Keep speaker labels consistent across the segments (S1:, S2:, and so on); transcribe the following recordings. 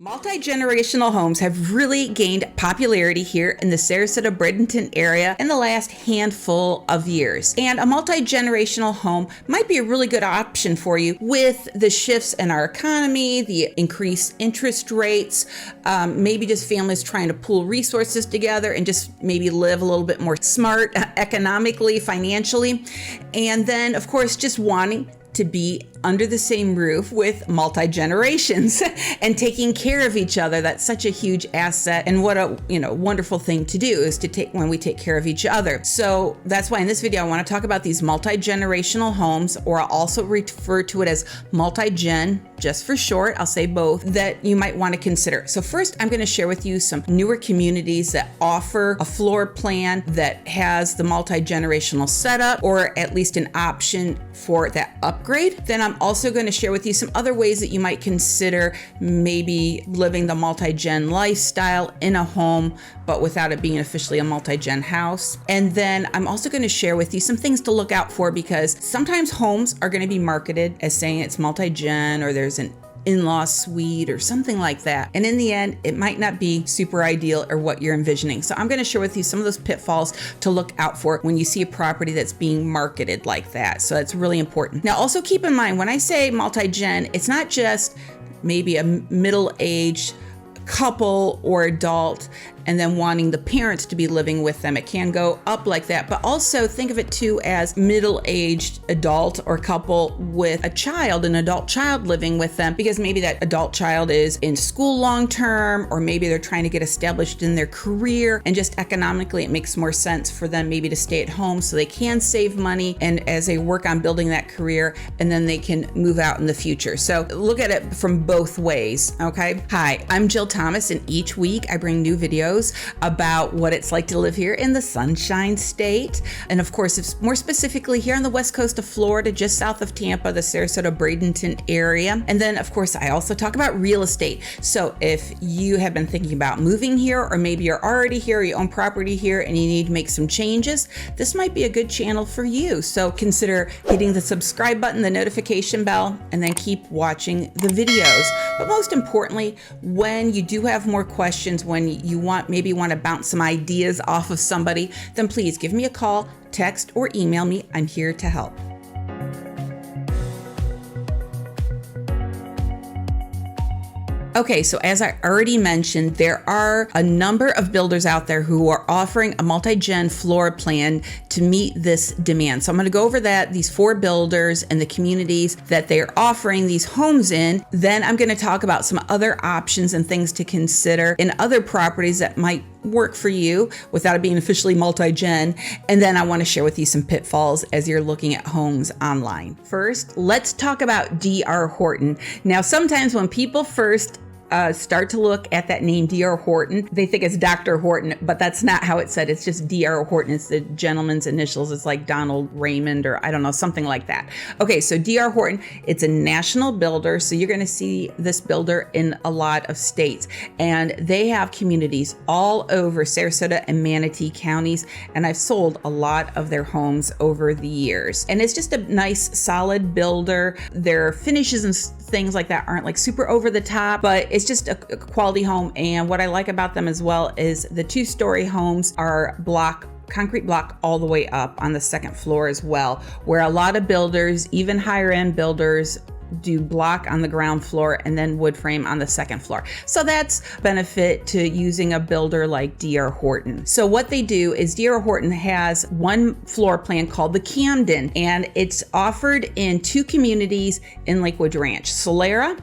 S1: Multi-generational homes have really gained popularity here in the Sarasota Bradenton area in the last handful of years. And a multi-generational home might be a really good option for you with the shifts in our economy, the increased interest rates, maybe just families trying to pool resources together and just maybe live a little bit more smart economically, financially. And then, of course, just wanting to be under the same roof with multi-generations and taking care of each other. That's such a huge asset, and what a wonderful thing to do is to take when we take care of each other. So that's why in this video I want to talk about these multi-generational homes, or I'll also refer to it as multi-gen, just for short. I'll say both, that you might want to consider. So first, I'm going to share with you some newer communities that offer a floor plan that has the multi-generational setup, or at least an option for that upgrade. Then I'm also going to share with you some other ways that you might consider maybe living the multi-gen lifestyle in a home, but without it being officially a multi-gen house. And then I'm also going to share with you some things to look out for, because sometimes homes are going to be marketed as saying it's multi-gen, or there's an InLaw Suite or something like that. And in the end, it might not be super ideal or what you're envisioning. So I'm going to share with you some of those pitfalls to look out for when you see a property that's being marketed like that. So that's really important. Now, also keep in mind, when I say multi-gen, it's not just maybe a middle-aged couple or adult and then wanting the parents to be living with them. It can go up like that, but also think of it too as middle-aged adult or couple with a child, an adult child living with them, because maybe that adult child is in school long-term, or maybe they're trying to get established in their career, and just economically it makes more sense for them maybe to stay at home so they can save money, and as they work on building that career, and then they can move out in the future. So look at it from both ways, okay? Hi, I'm Jill Thomas, and each week I bring new videos about what it's like to live here in the Sunshine State. And of course, it's more specifically here on the west coast of Florida, just south of Tampa, the Sarasota Bradenton area. And then of course, I also talk about real estate. So if you have been thinking about moving here, or maybe you're already here, you own property here and you need to make some changes, this might be a good channel for you. So consider hitting the subscribe button, the notification bell, and then keep watching the videos. But most importantly, when you do have more questions, when you maybe want to bounce some ideas off of somebody, then please give me a call, text, or email me. I'm here to help. Okay, so as I already mentioned, there are a number of builders out there who are offering a multi-gen floor plan to meet this demand. So I'm going to go over these 4 builders and the communities that they're offering these homes in. Then I'm going to talk about some other options and things to consider in other properties that might work for you without it being officially multi-gen. And then I want to share with you some pitfalls as you're looking at homes online. First, let's talk about D.R. Horton. Now, sometimes when people first start to look at that name, D.R. Horton, they think it's Dr. Horton, but that's not how it's said. It's just D.R. Horton. It's the gentleman's initials. It's like Donald Raymond, or I don't know, something like that. Okay, so D.R. Horton, it's a national builder. So you're going to see this builder in a lot of states, and they have communities all over Sarasota and Manatee Counties. And I've sold a lot of their homes over the years. And it's just a nice, solid builder. Their finishes and things like that aren't like super over the top, but it's just a quality home. And what I like about them as well is the 2-story homes are concrete block all the way up on the second floor as well, where a lot of builders, even higher end builders, do block on the ground floor and then wood frame on the second floor. So that's benefit to using a builder like D.R. Horton. So what they do is D.R. Horton has one floor plan called the Camden, and it's offered in 2 communities in Lakewood Ranch, Solera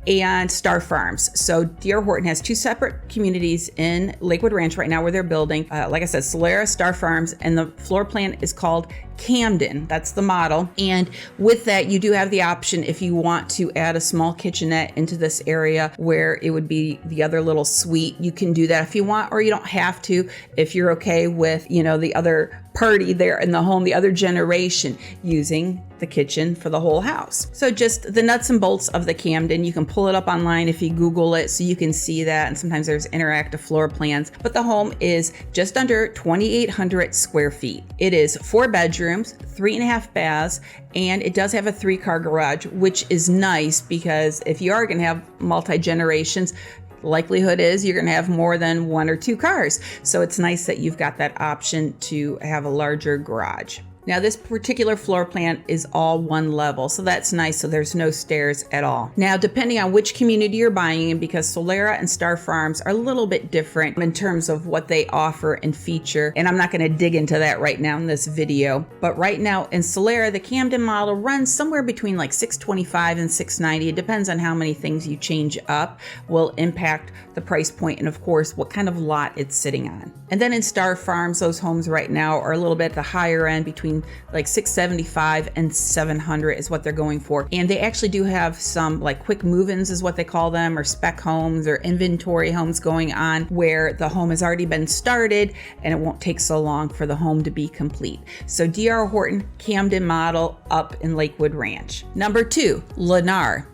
S1: and Star Farms. So D.R. Horton has 2 separate communities in Lakewood Ranch right now where they're building. Like I said, Solera, Star Farms, and the floor plan is called Camden. That's the model. And with that, you do have the option, if you want to add a small kitchenette into this area where it would be the other little suite, you can do that if you want, or you don't have to if you're okay with, the other party there in the home, the other generation using the kitchen for the whole house. So just the nuts and bolts of the Camden, you can pull it up online if you Google it, so you can see that. And sometimes there's interactive floor plans, but the home is just under 2,800 square feet. It is 4 bedrooms, bedrooms, 3.5 baths, and it does have a 3-car garage, which is nice because if you are going to have multi-generations, likelihood is you're going to have more than 1 or 2 cars. So it's nice that you've got that option to have a larger garage. Now this particular floor plan is all one level, so that's nice, so there's no stairs at all. Now depending on which community you're buying in, because Solera and Star Farms are a little bit different in terms of what they offer and feature, and I'm not going to dig into that right now in this video, but right now in Solera, the Camden model runs somewhere between like $625 and $690. It depends on how many things you change up will impact the price point and of course what kind of lot it's sitting on. And then in Star Farms, those homes right now are a little bit at the higher end, between like $675 and $700 is what they're going for. And they actually do have some like quick move-ins is what they call them, or spec homes or inventory homes going on where the home has already been started and it won't take so long for the home to be complete. So D.R. Horton Camden model up in Lakewood Ranch. Number 2, Lennar.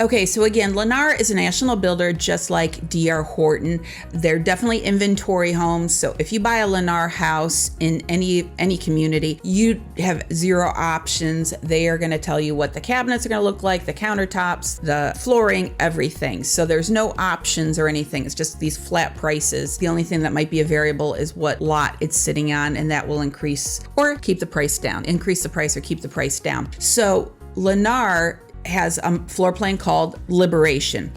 S1: Okay, so again, Lennar is a national builder just like D.R. Horton. They're definitely inventory homes. So if you buy a Lennar house in any community, you have 0 options. They are going to tell you what the cabinets are going to look like, the countertops, the flooring, everything. So there's no options or anything. It's just these flat prices. The only thing that might be a variable is what lot it's sitting on, and that will increase or keep the price down, increase the price or keep the price down. So Lennar has a floor plan called Liberation.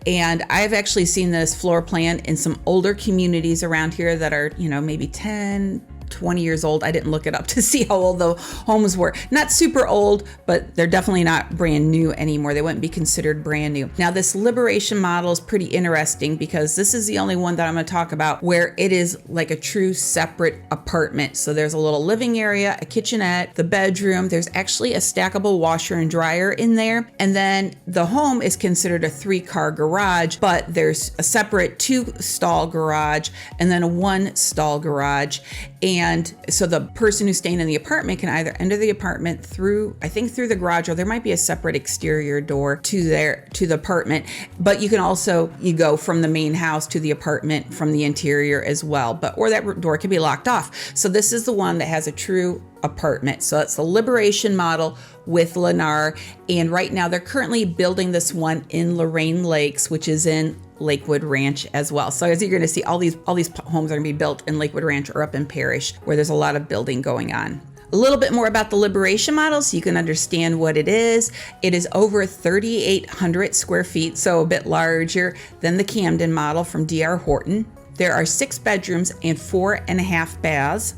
S1: And I've actually seen this floor plan in some older communities around here that are, maybe 10, 20 years old. I didn't look it up to see how old the homes were. Not super old, but they're definitely not brand new anymore. They wouldn't be considered brand new. Now this Liberation model is pretty interesting because this is the only one that I'm going to talk about where it is like a true separate apartment. So there's a little living area, a kitchenette, the bedroom. There's actually a stackable washer and dryer in there. And then the home is considered a 3-car garage, but there's a separate 2-stall garage and then a 1-stall garage. And so the person who's staying in the apartment can either enter the apartment through the garage, or there might be a separate exterior door to the apartment. But you can also, you go from the main house to the apartment from the interior as well. Or that door can be locked off. So this is the one that has a true apartment. So it's the Liberation model with Lennar. And right now they're currently building this one in Lorraine Lakes, which is in Lakewood Ranch as well. So as you're going to see, all these homes are going to be built in Lakewood Ranch or up in Parish, where there's a lot of building going on. A little bit more about the Liberation model so you can understand what it is. It is over 3,800 square feet, so a bit larger than the Camden model from D.R. Horton. There are 6 bedrooms and 4.5 baths.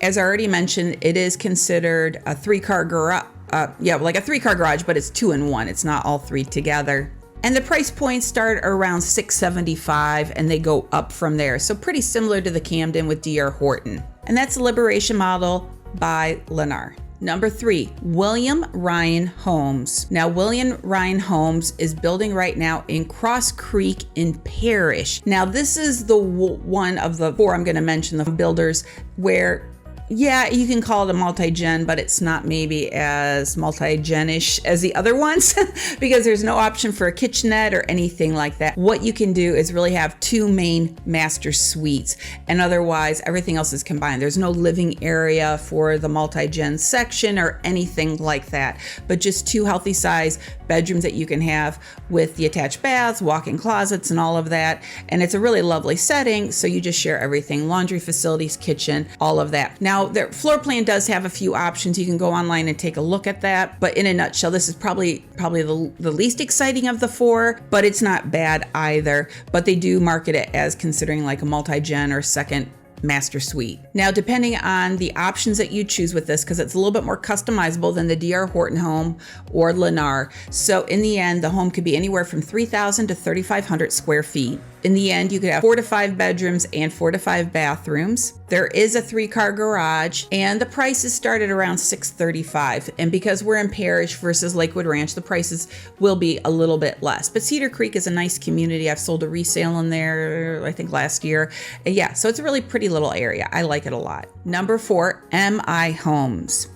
S1: As I already mentioned, it is considered a 3-car garage. Like a 3-car garage, but it's 2 in 1. It's not all 3 together. And the price points start around $675 and they go up from there. So pretty similar to the Camden with D.R. Horton. And that's the Liberation model by Lennar. Number 3, William Ryan Homes. Now, William Ryan Homes is building right now in Cross Creek in Parish. Now, this is the one of the 4 I'm going to mention, the builders where, yeah, you can call it a multi-gen, but it's not maybe as multi-gen-ish as the other ones because there's no option for a kitchenette or anything like that. What you can do is really have 2 main master suites, and otherwise everything else is combined. There's no living area for the multi-gen section or anything like that, but just 2 healthy size bedrooms that you can have with the attached baths, walk-in closets, and all of that. And it's a really lovely setting, so you just share everything: laundry facilities, kitchen, all of that. Now, their floor plan does have a few options. You can go online and take a look at that. But in a nutshell, this is probably the least exciting of the 4, but it's not bad either. But they do market it as considering like a multi-gen or second master suite. Now, depending on the options that you choose with this, because it's a little bit more customizable than the D.R. Horton home or Lennar. So in the end, the home could be anywhere from 3,000 to 3,500 square feet. In the end, you could have 4 to 5 bedrooms and 4 to 5 bathrooms. There is a 3-car garage, and the prices start at around $635. And because we're in Parish versus Lakewood Ranch, the prices will be a little bit less. But Cedar Creek is a nice community. I've sold a resale in there, I think last year. Yeah, so it's a really pretty little area. I like it a lot. Number 4, MI Homes.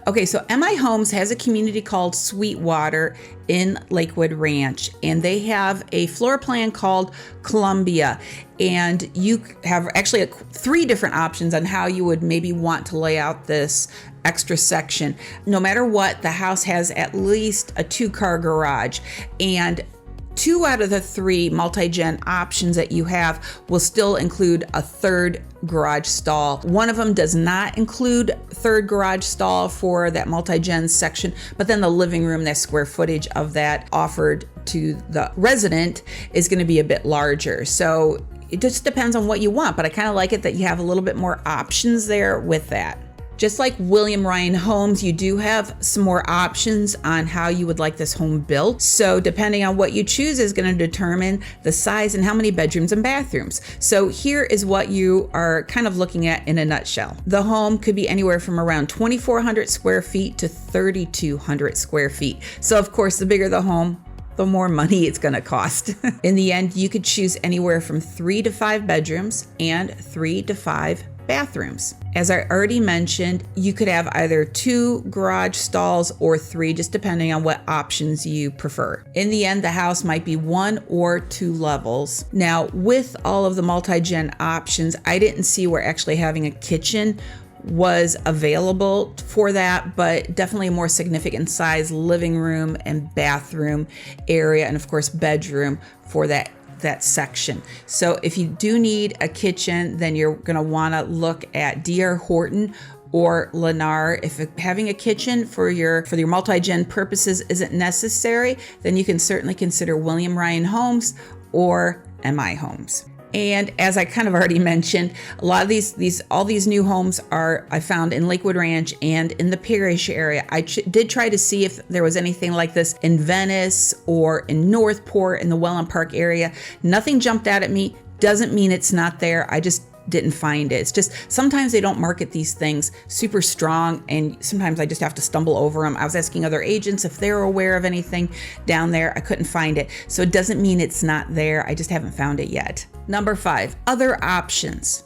S1: Okay, so MI Homes has a community called Sweetwater in Lakewood Ranch, and they have a floor plan called Columbia. And you have actually 3 different options on how you would maybe want to lay out this extra section. No matter what, the house has at least a 2-car garage, and 2 out of the 3 multi-gen options that you have will still include a 3rd garage stall. One of them does not include 3rd garage stall for that multi-gen section, but then the living room, that square footage of that offered to the resident is going to be a bit larger. So it just depends on what you want, but I kind of like it that you have a little bit more options there with that. Just like William Ryan Homes, you do have some more options on how you would like this home built. So depending on what you choose is going to determine the size and how many bedrooms and bathrooms. So here is what you are kind of looking at in a nutshell. The home could be anywhere from around 2,400 square feet to 3,200 square feet. So of course, the bigger the home, the more money it's going to cost. In the end, you could choose anywhere from 3 to 5 bedrooms and 3 to 5 bathrooms. As I already mentioned, you could have either 2 garage stalls or 3, just depending on what options you prefer. In the end, the house might be 1 or 2 levels. Now, with all of the multi-gen options, I didn't see where actually having a kitchen was available for that, but definitely a more significant size living room and bathroom area, and of course bedroom for that section. So if you do need a kitchen, then you're going to want to look at DR Horton or Lennar. If having a kitchen for your multi-gen purposes isn't necessary, then you can certainly consider William Ryan Homes or MI Homes. And as I kind of already mentioned, a lot of all these new homes I found in Lakewood Ranch and in the Parrish area. I did try to see if there was anything like this in Venice or in Northport in the Welland Park area. Nothing jumped out at me. Doesn't mean it's not there. I just didn't find it. It's just sometimes they don't market these things super strong, and sometimes I just have to stumble over them. I was asking other agents if they're aware of anything down there. I couldn't find it. So it doesn't mean it's not there. I just haven't found it yet. Number 5, other options.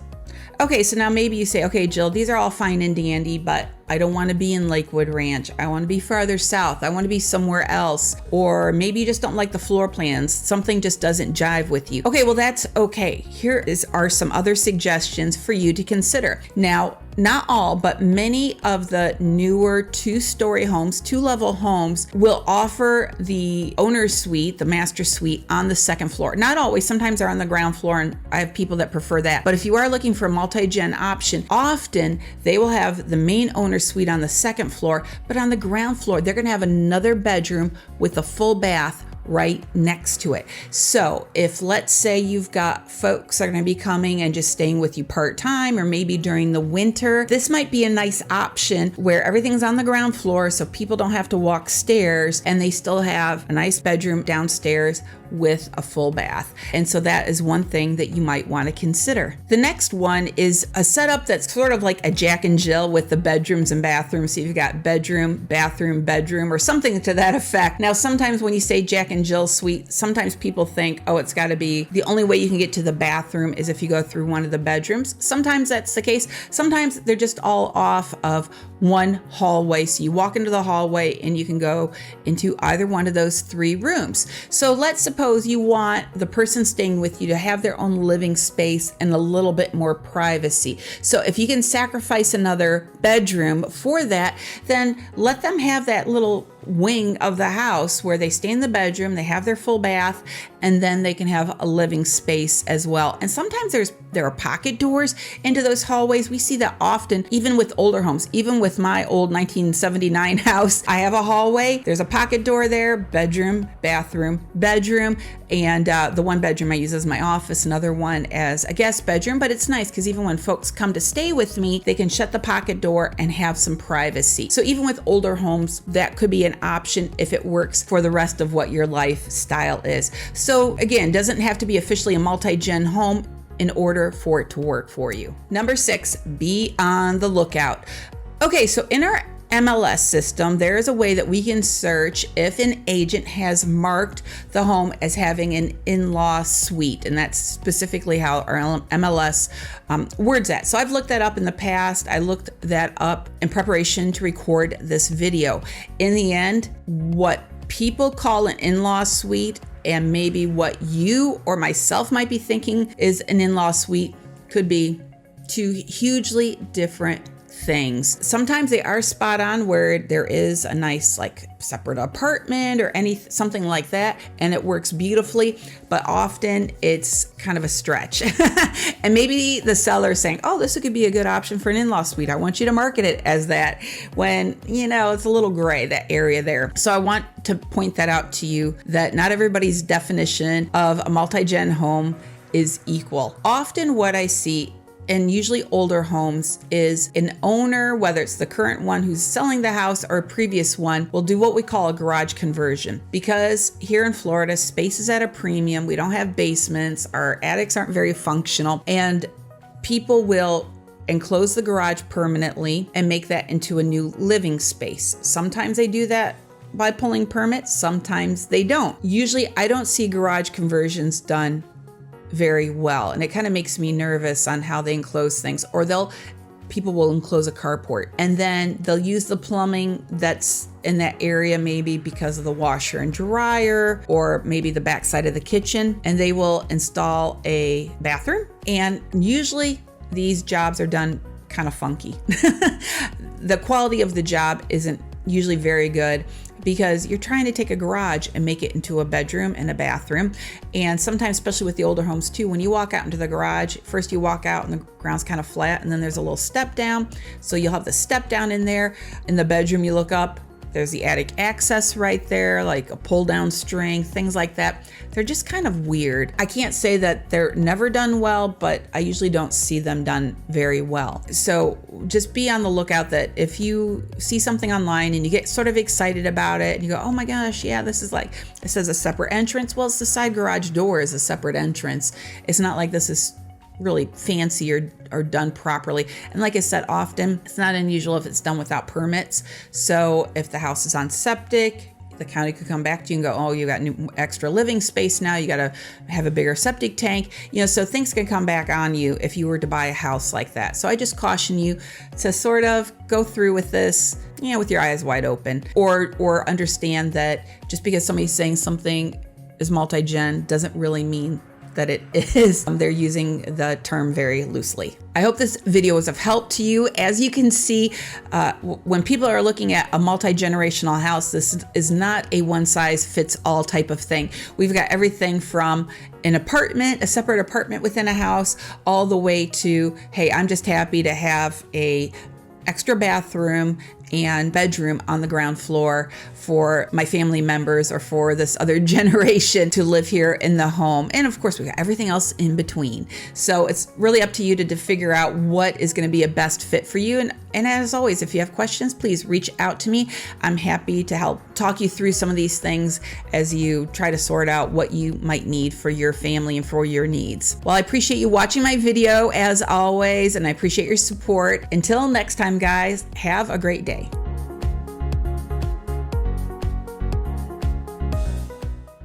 S1: Okay, so now maybe you say, okay, Jill, these are all fine and dandy, but I don't want to be in Lakewood Ranch. I want to be farther south. I want to be somewhere else. Or maybe you just don't like the floor plans. Something just doesn't jive with you. Okay, well, that's okay. Here are some other suggestions for you to consider. Now, not all, but many of the newer 2-story homes, 2-level homes will offer the owner's suite, the master suite on the 2nd floor. Not always, sometimes they're on the ground floor, and I have people that prefer that. But if you are looking for a multi-gen option, often they will have the main owner's suite on the 2nd floor, but on the ground floor, they're gonna have another bedroom with a full bath right next to it. So if, let's say, you've got folks that are going to be coming and just staying with you part-time, or maybe during the winter, this might be a nice option where everything's on the ground floor so people don't have to walk stairs, and they still have a nice bedroom downstairs with a full bath. And so that is one thing that you might want to consider. The next one is a setup that's sort of like a Jack and Jill with the bedrooms and bathrooms. So you've got bedroom, bathroom, bedroom, or something to that effect. Now, sometimes when you say Jack and Jill suite, sometimes people think, oh, it's got to be the only way you can get to the bathroom is if you go through one of the bedrooms. Sometimes that's the case. Sometimes they're just all off of one hallway. So you walk into the hallway and you can go into either one of those 3 rooms. So let's suppose you want the person staying with you to have their own living space and a little bit more privacy. So if you can sacrifice another bedroom for that, then let them have that little wing of the house where they stay in the bedroom, they have their full bath, and then they can have a living space as well. And sometimes there are pocket doors into those hallways. We see that often, even with older homes. Even with my old 1979 house, I have a hallway. There's a pocket door there, bedroom, bathroom, bedroom, and the one bedroom I use as my office, another one as a guest bedroom. But it's nice because even when folks come to stay with me, they can shut the pocket door and have some privacy. So even with older homes, that could be an option if it works for the rest of what your lifestyle is. So again, doesn't have to be officially a multi-gen home in order for it to work for you. Number 6, be on the lookout. Okay, so in our MLS system, there is a way that we can search if an agent has marked the home as having an in-law suite, and that's specifically how our MLS words that. So I've looked that up in the past. I looked that up in preparation to record this video. In the end, what people call an in-law suite and maybe what you or myself might be thinking is an in-law suite could be 2 hugely different things. Sometimes they are spot on where there is a nice like separate apartment or something like that, and it works beautifully, but often it's kind of a stretch. And maybe the seller is saying, oh, this could be a good option for an in-law suite. I want you to market it as that, when, it's a little gray, that area there. So I want to point that out to you, that not everybody's definition of a multi-gen home is equal. Often what I see in usually older homes is an owner, whether it's the current one who's selling the house or a previous one, will do what we call a garage conversion. Because here in Florida, space is at a premium. We don't have basements. Our attics aren't very functional. And people will enclose the garage permanently and make that into a new living space. Sometimes they do that by pulling permits. Sometimes they don't. Usually I don't see garage conversions done very well, and it kind of makes me nervous on how they enclose things. Or people will enclose a carport and then they'll use the plumbing that's in that area, maybe because of the washer and dryer, or maybe the backside of the kitchen, and they will install a bathroom. And usually these jobs are done kind of funky. The quality of the job isn't usually very good, because you're trying to take a garage and make it into a bedroom and a bathroom. And sometimes, especially with the older homes too, when you walk out into the garage, first you walk out and the ground's kind of flat, and then there's a little step down. So you'll have the step down in there. In the bedroom, you look up, there's the attic access right there, like a pull down string, things like that. They're just kind of weird. I can't say that they're never done well, but I usually don't see them done very well. So just be on the lookout that if you see something online and you get sort of excited about it and you go, oh my gosh, yeah, this is like, it says a separate entrance. Well, it's the side garage door is a separate entrance. It's not like this is really fancy or done properly. And like I said, often it's not unusual if it's done without permits. So if the house is on septic, the county could come back to you and go, oh, you got new extra living space now. You got to have a bigger septic tank. So things can come back on you if you were to buy a house like that. So I just caution you to sort of go through with this, with your eyes wide open, or understand that just because somebody's saying something is multi-gen doesn't really mean that it is. They're using the term very loosely. I hope this video was of help to you. As you can see, when people are looking at a multi-generational house, this is not a one-size-fits-all type of thing. We've got everything from an apartment, a separate apartment within a house, all the way to, hey, I'm just happy to have a extra bathroom and bedroom on the ground floor for my family members or for this other generation to live here in the home. And of course, we got everything else in between. So it's really up to you to figure out what is going to be a best fit for you. And as always, if you have questions, please reach out to me. I'm happy to help talk you through some of these things as you try to sort out what you might need for your family and for your needs. Well, I appreciate you watching my video as always, and I appreciate your support. Until next time, guys, have a great day.